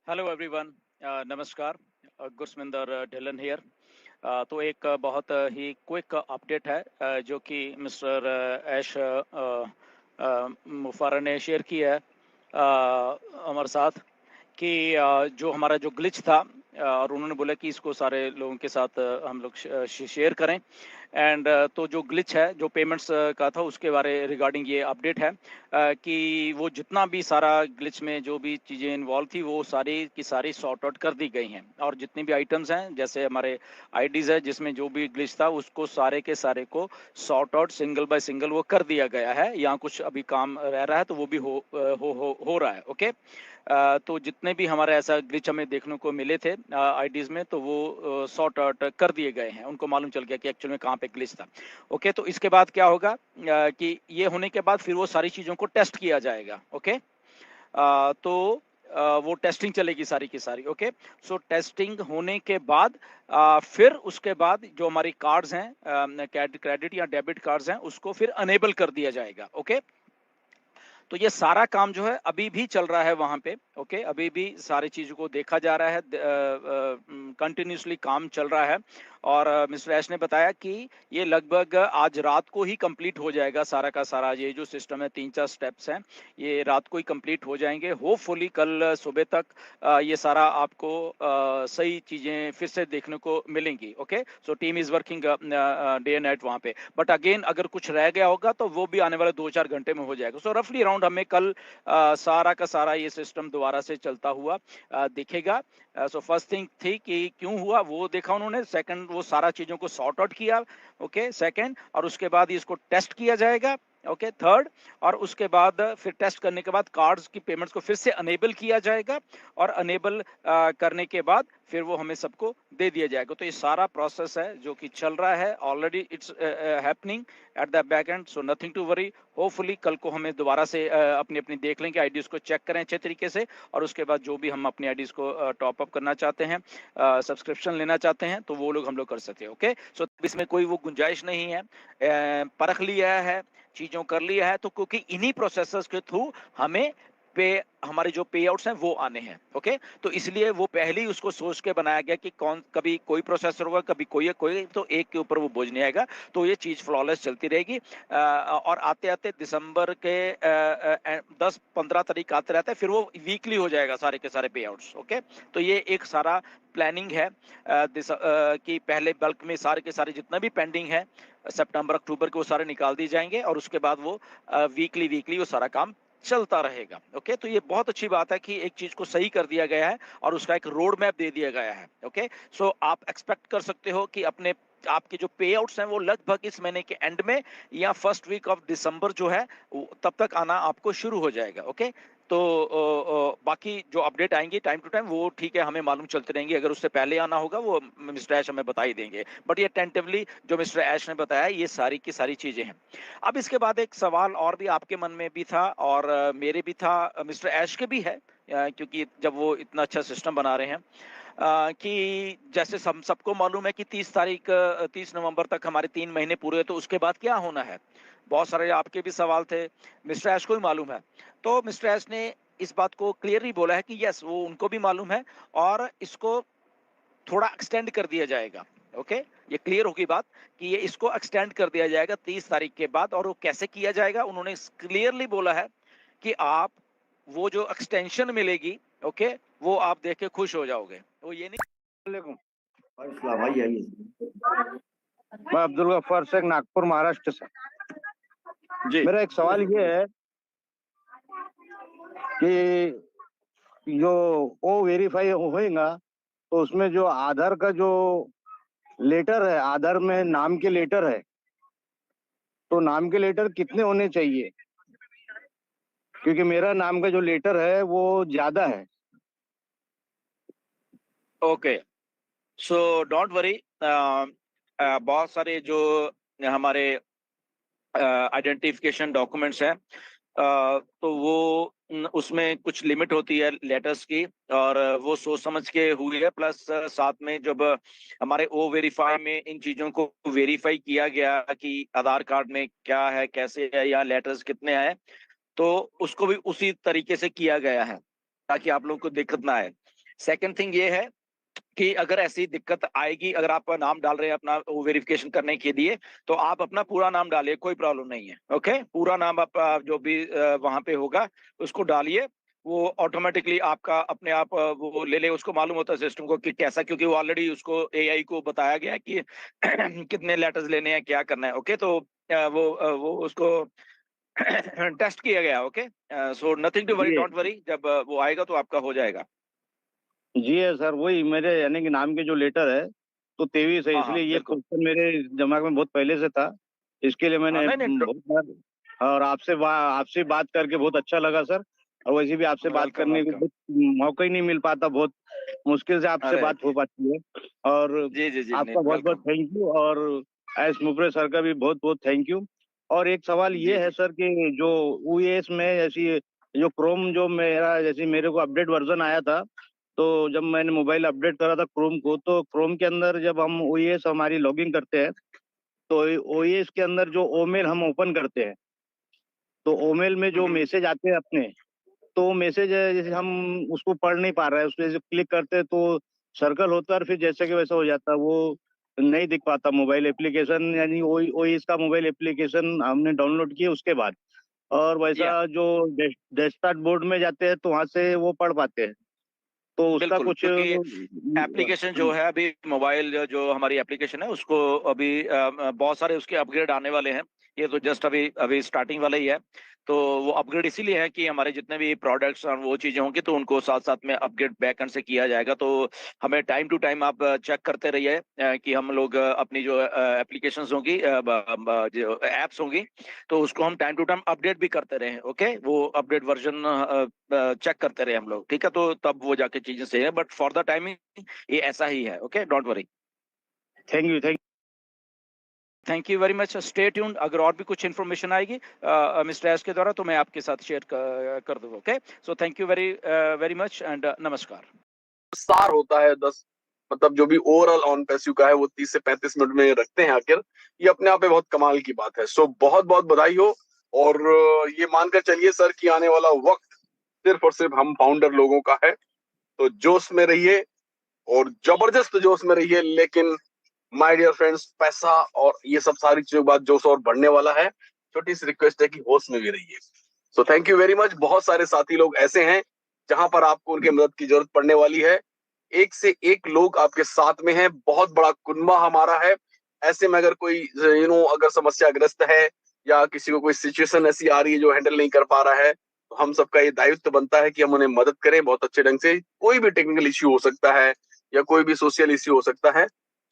Hello everyone, नमस्कार। गुरस्मिंदर Dhillon here. तो एक बहुत ही क्विक अपडेट है जो कि मिस्टर ऐश मुफारा ने शेयर की है हमारे साथ कि जो हमारा जो ग्लिच था और उन्होंने बोला कि इसको सारे लोगों के साथ हम लोग शेयर करें। एंड तो जो ग्लिच है जो पेमेंट्स का था उसके बारे रिगार्डिंग ये अपडेट है कि वो जितना भी सारा ग्लिच में जो भी चीज़ें इन्वॉल्व थी वो सारी की सारी सॉर्ट आउट कर दी गई हैं, और जितनी भी आइटम्स हैं जैसे हमारे आईडीज है जिसमें जो भी ग्लिच था उसको सारे के सारे को sort out single by single वो कर दिया गया है। यहाँ कुछ अभी काम रह रहा है तो वो भी हो रहा है। ओके। तो जितने भी हमारे ऐसा ग्लिच हमें देखने को मिले थे आईडीज में तो वो सॉर्ट आउट कर दिए गए हैं, उनको मालूम चल गया कि एक्चुअल में कहाँ पे ग्लिच था। ओके, तो इसके बाद क्या होगा कि ये होने के बाद फिर वो सारी चीज़ों को टेस्ट किया जाएगा। ओके। तो वो टेस्टिंग चलेगी सारी की सारी। ओके। सो टेस्टिंग होने के बाद फिर उसके बाद जो हमारी कार्ड्स हैं क्रेडिट या डेबिट कार्ड्स हैं उसको फिर अनेबल कर दिया जाएगा। ओके। तो ये सारा काम जो है अभी भी चल रहा है वहां पे। ओके, अभी भी सारी चीजों को देखा जा रहा है, कंटिन्यूसली काम चल रहा है। और मिस्टर ऐश ने बताया कि ये लगभग आज रात को ही कंप्लीट हो जाएगा सारा का सारा। ये जो सिस्टम है 3-4 स्टेप्स हैं, ये रात को ही कंप्लीट हो जाएंगे। होपफुली कल सुबह तक ये सारा आपको सही चीजें फिर से देखने को मिलेंगी। Okay, so team is working day and night वहां पे। बट अगेन अगर कुछ रह गया होगा तो वो भी आने वाले 2-4 घंटे में हो जाएगा। सो रफली अराउंड हमें कल सारा का सारा ये सिस्टम दोबारा से चलता हुआ दिखेगा। सो फर्स्ट थिंग थी कि क्यों हुआ वो देखा उन्होंने, सेकंड वो सारा चीजों को सॉर्ट आउट किया। ओके, सेकंड, और उसके बाद इसको टेस्ट किया जाएगा। ओके, थर्ड, और उसके बाद फिर टेस्ट करने के बाद कार्ड्स की पेमेंट्स को फिर से अनेबल किया जाएगा, और अनेबल करने के बाद फिर वो हमें सबको दे दिया जाएगा। तो ये सारा प्रोसेस है जो कि चल रहा है already, it's happening at the back end, so nothing to worry. Hopefully कल को हमें दोबारा से अपनी अपनी देख लें कि आईडीज को चेक करें अच्छे तरीके से, और उसके बाद जो भी हम अपनी आईडीज को टॉप अप करना चाहते हैं, सब्सक्रिप्शन लेना चाहते हैं, तो वो लोग हम लोग कर सकते हैं। ओके, सो इसमें कोई वो गुंजाइश नहीं है। परख लिया है, चीजों कर लिया है, तो क्योंकि इन्हीं प्रोसेसर्स के थ्रू हमें पे हमारे जो पे आउट्स हैं वो आने हैं। ओके, तो इसलिए वो पहले ही उसको सोच के बनाया गया कि कौन कभी कोई प्रोसेसर होगा, कभी कोई, तो एक के ऊपर वो बोझ नहीं आएगा। तो ये चीज फ्लॉलेस चलती रहेगी। और आते आते दिसंबर के 10-15 तारीख आते रहते हैं, फिर वो वीकली हो जाएगा सारे के सारे पे आउट्स। ओके, तो ये एक सारा प्लानिंग है कि पहले बल्क में सारे के सारे जितना भी पेंडिंग है सितंबर अक्टूबर के वो सारे निकाल दिए जाएंगे, और उसके बाद वो वीकली वीकली वो सारा काम चलता रहेगा। ओके, तो ये बहुत अच्छी बात है कि एक चीज को सही कर दिया गया है और उसका एक रोड मैप दे दिया गया है। ओके, सो आप एक्सपेक्ट कर सकते हो कि अपने आपके जो पे आउट्स हैं वो लगभग इस महीने के एंड में या फर्स्ट वीक ऑफ दिसंबर जो है तब तक आना आपको शुरू हो जाएगा। ओके, तो बाकी जो अपडेट आएंगी टाइम टू टाइम वो ठीक है, हमें मालूम चलते रहेंगे। अगर उससे पहले आना होगा वो मिस्टर ऐश हमें बता ही देंगे, बट ये टेंटिवली जो मिस्टर ऐश ने बताया ये सारी की सारी चीजें हैं। अब इसके बाद एक सवाल और भी आपके मन में भी था और मेरे भी था, मिस्टर ऐश के भी है, क्योंकि जब वो इतना अच्छा सिस्टम बना रहे हैं कि जैसे हम सबको मालूम है कि 30 नवंबर तक हमारे 3 महीने पूरे, तो उसके बाद क्या होना है। बहुत सारे आपके भी सवाल थे, मिस्टर ऐश को भी मालूम है। तो मिस्टर ऐश ने इस बात को क्लियरली बोला है कि यस वो उनको भी मालूम है, और इसको थोड़ा एक्सटेंड कर दिया जाएगा। ओके, ये क्लियर होगी बात कि ये इसको एक्सटेंड कर दिया जाएगा 30 तारीख के बाद। और वो कैसे किया जाएगा उन्होंने क्लियरली बोला है कि आप वो जो एक्सटेंशन मिलेगी, ओके, वो आप देख के खुश हो जाओगे। वो ये नहीं। वालेकुम। भाई आइए। मैं अब्दुल गफ्फार शेख, नागपुर, महाराष्ट्र से। जी मेरा एक सवाल ये है कि जो वो वेरीफाई होएगा तो उसमें जो आधार का जो लेटर है, आधार में नाम के लेटर है, तो नाम के लेटर कितने होने चाहिए? क्योंकि मेरा नाम का जो लेटर है वो ज्यादा है। Okay, so don't worry. बहुत सारे जो हमारे आइडेंटिफिकेशन डॉक्यूमेंट्स हैं तो वो उसमें कुछ लिमिट होती है लेटर्स की, और वो सोच समझ के हुई है। प्लस साथ में जब हमारे ओ वेरीफाई में इन चीजों को वेरीफाई किया गया कि आधार कार्ड में क्या है, कैसे है, या लेटर्स कितने हैं, तो उसको भी उसी तरीके से किया गया है ताकि आप लोगों को दिक्कत ना आए। सेकंड थिंग ये है कि अगर ऐसी दिक्कत आएगी, अगर आप नाम डाल रहे हैं अपना वेरिफिकेशन करने के लिए, तो आप अपना पूरा नाम डालिए, कोई प्रॉब्लम नहीं है। ओके, पूरा नाम आप जो भी वहां पे होगा उसको डालिए, वो ऑटोमेटिकली आपका अपने आप वो ले ले। उसको मालूम होता है सिस्टम को कि कैसा, क्योंकि वो ऑलरेडी उसको एआई को बताया गया है कि कितने लेटर्स लेने हैं, क्या करना है। ओके, तो वो उसको टेस्ट किया गया। Okay, so nothing to worry, जी डोंट वरी, जब वो आएगा तो आपका हो जाएगा। जी है सर, वही मेरे यानी कि नाम के जो लेटर है तो 23 है, हाँ हाँ इसलिए ये बिल्कुल। क्वेश्चन मेरे दिमाग में बहुत पहले से था। इसके लिए हाँ मैंने नहीं नहीं, बहुत बार, और आपसे बात करके बहुत अच्छा लगा सर। और वैसे भी आपसे बात वेलकम करने को वेलकम। बहुत मौका ही नहीं मिल पाता, बहुत मुश्किल से आपसे अरे बात हो पाती है। और जी जी जी, आपका बहुत बहुत वेलकम। थैंक यू, और एस मुफरे सर का भी बहुत बहुत थैंक यू। और एक सवाल जी ये है जी। सर कि जो ओएस में ऐसी जो क्रोम जो मेरा जैसे मेरे को अपडेट वर्जन आया था, तो जब मैंने मोबाइल अपडेट करा था क्रोम को, तो क्रोम के अंदर जब हम ओएस हमारी लॉगिन करते हैं, तो ओएस के अंदर जो ओमेल हम ओपन करते हैं, तो ओमेल में जो हम्म, मैसेज आते हैं अपने, तो मैसेज जैसे हम उसको पढ़ नहीं पा रहे हैं, उस पे जब क्लिक करते हैं तो सर्कल होता है और फिर जैसे कि वैसा हो जाता है, वो नहीं दिख पाता मोबाइल एप्लीकेशन, यानी ओएस का मोबाइल एप्लीकेशन हमने डाउनलोड किया उसके बाद। और वैसा या जो डेस्कटॉप बोर्ड में जाते हैं तो वहां से वो पढ़ पाते हैं, तो उसका बिल्कुल, कुछ क्योंकि एप्लीकेशन जो है अभी मोबाइल जो हमारी एप्लीकेशन है उसको अभी बहुत सारे उसके अपग्रेड आने वाले हैं। ये तो जस्ट अभी अभी स्टार्टिंग वाला ही है। तो वो अपग्रेड इसीलिए है कि हमारे जितने भी प्रोडक्ट्स और वो चीजें होंगी तो उनको साथ साथ में अपग्रेड बैकएंड से किया जाएगा। तो हमें टाइम टू टाइम आप चेक करते रहिए कि हम लोग अपनी जो एप्लीकेशंस होंगी, जो एप्स होंगी, तो उसको हम टाइम टू टाइम अपडेट भी करते रहे। ओके, वो अपडेट वर्जन चेक करते रहे हम लोग, ठीक है, तो तब वो जाके चीजें सही है। बट फॉर द टाइमिंग ये ऐसा ही है। Okay, don't worry. Thank you thank thank you very much, stay tuned. अगर और भी कुछ इन्फॉर्मेशन आएगी मिस्टर एस के द्वारा तो मैं आपके साथ शेयर कर दूंगा। Okay, so thank you very very much and नमस्कार। सार होता है 10, मतलब जो भी ओवरऑल ऑन पैसिव का है वो 30 से 35 मिनट में रखते हैं आखिर। ये अपने आप में बहुत कमाल की बात है। सो बहुत बहुत बधाई हो। और ये मानकर चलिए सर कि आने वाला वक्त सिर्फ और सिर्फ हम फाउंडर लोगों का है। तो जोश में रहिए और जबरदस्त जोश में रहिए, लेकिन माय डियर फ्रेंड्स, पैसा और ये सब सारी चीजों के बाद जोश और बढ़ने वाला है। छोटी सी रिक्वेस्ट है कि होश में भी रहिए। So thank you very much. बहुत सारे साथी लोग ऐसे हैं जहां पर आपको उनके मदद की जरूरत पड़ने वाली है। एक से एक लोग आपके साथ में हैं, बहुत बड़ा कुनबा हमारा है। ऐसे में अगर कोई अगर समस्याग्रस्त है या किसी को कोई सिचुएशन ऐसी आ रही है जो हैंडल नहीं कर पा रहा है, तो हम सबका ये दायित्व बनता है कि हम उन्हें मदद करें बहुत अच्छे ढंग से। कोई भी टेक्निकल इश्यू हो सकता है या कोई भी सोशल इश्यू हो सकता है।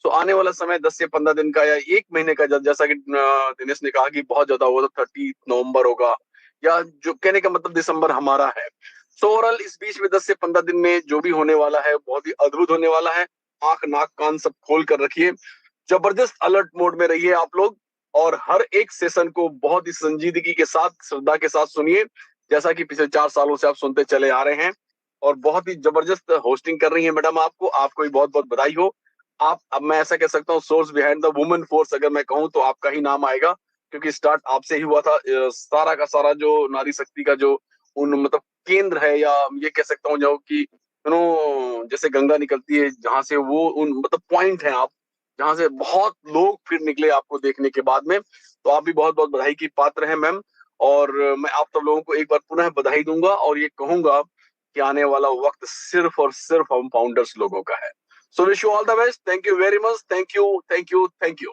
तो आने वाला समय 10 से 15 दिन का या 1 महीने का, जैसा कि दिनेश ने कहा कि बहुत ज्यादा होगा तो 30 नवंबर होगा, या जो कहने का मतलब दिसंबर हमारा है। सो ओवरऑल इस बीच में 10 से 15 दिन में जो भी होने वाला है बहुत ही अद्भुत होने वाला है। आंख नाक कान सब खोल कर रखिए, जबरदस्त अलर्ट मोड में रहिए आप लोग, और हर एक सेशन को बहुत ही संजीदगी के साथ, श्रद्धा के साथ सुनिए, जैसा कि पिछले 4 सालों से आप सुनते चले आ रहे हैं। और बहुत ही जबरदस्त होस्टिंग कर रही है मैडम, आपको भी बहुत बहुत बधाई हो। आप, अब मैं ऐसा कह सकता हूँ, source behind the women force अगर मैं कहूँ तो आपका ही नाम आएगा, क्योंकि स्टार्ट आपसे ही हुआ था। सारा का सारा जो नारी शक्ति का जो उन मतलब केंद्र है, या ये कह सकता हूँ जो कि जैसे गंगा निकलती है जहां से, वो उन मतलब पॉइंट है आप, जहां से बहुत लोग फिर निकले आपको देखने के बाद में। तो आप भी बहुत बहुत बधाई की पात्र हैं मैम। और मैं आप सब लोगों को एक बार पुनः बधाई दूंगा और ये कहूंगा कि आने वाला वक्त सिर्फ और सिर्फ हम फाउंडर्स लोगों का है। So wish you all the best. Thank you very much. Thank you thank you thank you.